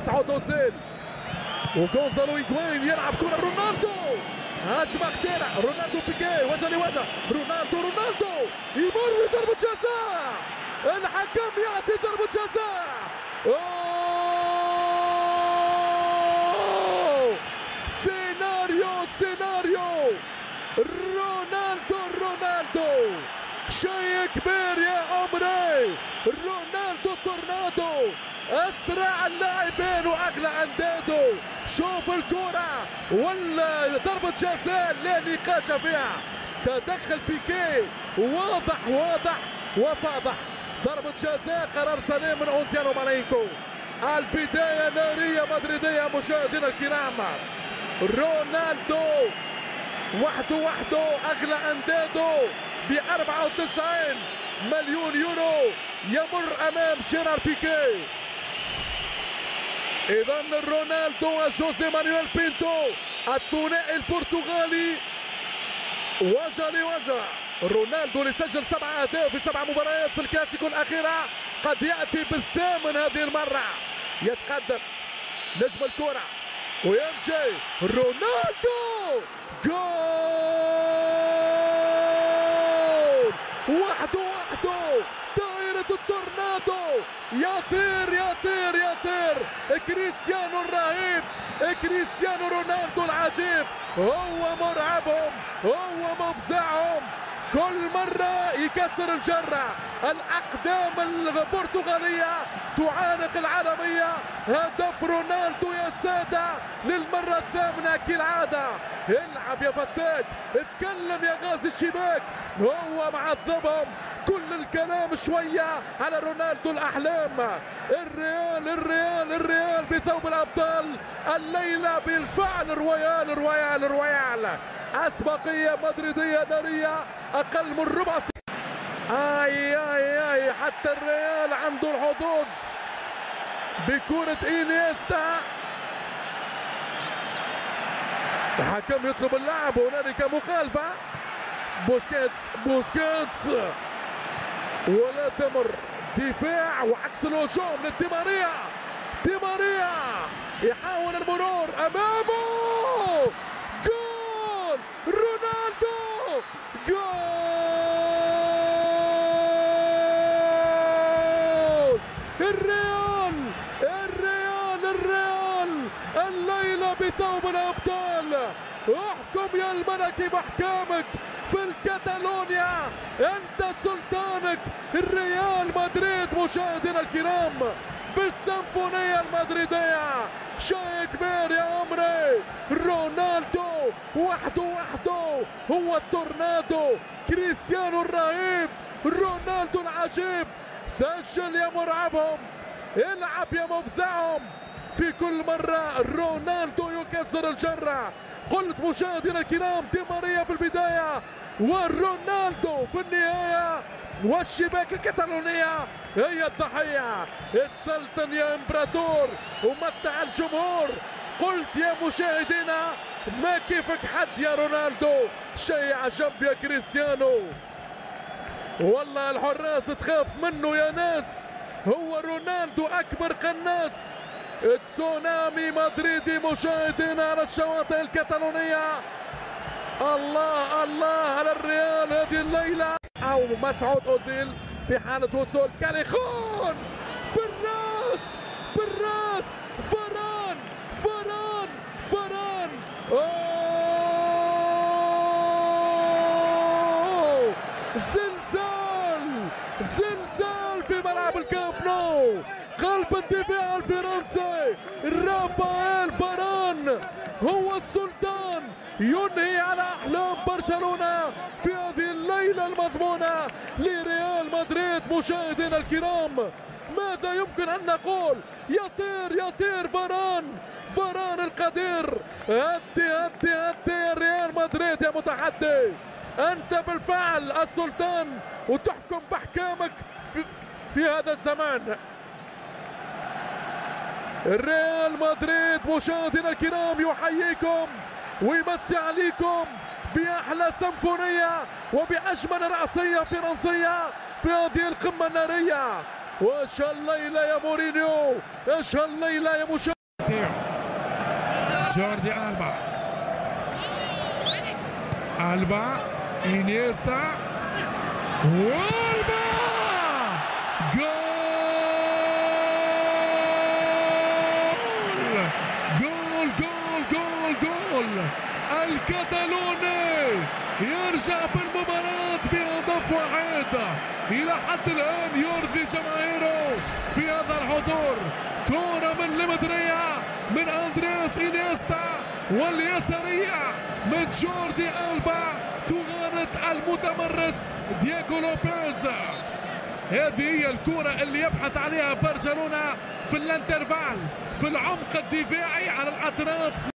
مسعود اوزيل وغونزالو هيغوين يلعب كرة رونالدو، هجمة خطيرة، رونالدو بيكي وجه لوجه، رونالدو يمر بضربة جزاء، الحكم يعطي ضربة جزاء. سيناريو رونالدو شيء كبير يا عمري، رونالدو تورنادو اسرع اللاعبين واغلى انداده. شوف الكرة ولا ضربة جزاء لا نقاش فيها، تدخل بيكي واضح وفاضح، ضربة جزاء قرار سليم من اونتيانو مالينكو. البداية نارية مدريدية مشاهدينا الكرام، رونالدو وحده اغلى انداده ب 94 مليون يورو يمر امام جيرار بيكي. اذا رونالدو وجوزي مانويل بينتو الثنائي البرتغالي وجه لوجه. رونالدو اللي سجل 7 اهداف في 7 مباريات في الكلاسيكو الاخيره قد ياتي بالثامن هذه المره. يتقدم نجم الكره ويمشي رونالدو، جول وحده دائرة التورنادو، يطير كريستيانو الرهيب، كريستيانو رونالدو العجيب، هو مرعبهم، هو مفزعهم، كل مرة يكسر الجرة. الأقدام البرتغالية تعانق العالمية. هدف رونالدو يا سادة للمرة الثامنة كالعادة. العب يا فتاك، اتكلم يا غازي الشباك، هو معذبهم. كل الكلام شوية على رونالدو الأحلام. الريال بثوب الأبطال الليلة بالفعل. الرويال أسبقية مدريدية نارية أقل من ربع ساعة. آي حتى الريال عنده الحظوظ بكرة إينيستا. الحكم يطلب اللعب، هنالك مخالفة. بوسكيتس ولا تمر دفاع وعكس الهجوم لدي ماريا يحاول المرور امامه، جول رونالدو، جول الريال الليلة بثوب الأبطال. احكم يا الملكي باحكامك في الكتالونيا، انت سلطانك. الريال مدريد مشاهدينا الكرام بالسيمفونية المدريدية، شيء كبير يا عمري. رونالدو وحده هو التورنادو، كريستيانو الرهيب، رونالدو العجيب. سجل يا مرعبهم، العب يا مفزعهم. في كل مرة رونالدو يكسر الجرة. قلت مشاهدينا الكرام دي ماريا في البداية ورونالدو في النهاية، والشباك الكتالونية هي الضحية. اتسلطن يا امبراطور ومتع الجمهور. قلت يا مشاهدينا ما كيفك حد يا رونالدو، شيء عجب يا كريستيانو. والله الحراس تخاف منه يا ناس، هو رونالدو أكبر قناص. تسونامي مدريدي مشاهدينا على الشواطئ الكتالونية. الله على الريال هذه الليلة. أو مسعود أوزيل في حالة وصول كاليخون بالراس فران أوه. زلزال في ملعب الكامب نو. قلب الدفاع الفرنسي رافائيل فاران هو السلطان، ينهي على احلام برشلونة في هذه الليلة المضمونة لريال مدريد. مشاهدينا الكرام ماذا يمكن ان نقول؟ يطير فاران القدير. هدي ريال مدريد يا متحدي، انت بالفعل السلطان وتحكم باحكامك في هذا الزمان. الريال مدريد مشاهدينا الكرام يحييكم ويمسي عليكم بأحلى سيمفونية وبأجمل رأسية فرنسية في هذه القمة النارية. وإيش الليلة يا مورينيو، إيش الليلة يا مشاهدين. ماتيو. جوردي ألبا إنيستا والبا جول جول جول جول جول. الكتالوني يرجع في المباراة بهدف واحد، إلى حد الآن يرضي جماهيره في هذا الحضور. كرة من لمدريا من أندرياس إنيستا، واليسارية من جوردي ألبا تغالط المتمرس دييغو لوبيز. هذه هي الكرة اللي يبحث عليها برشلونة في الانترفال، في العمق الدفاعي على الأطراف.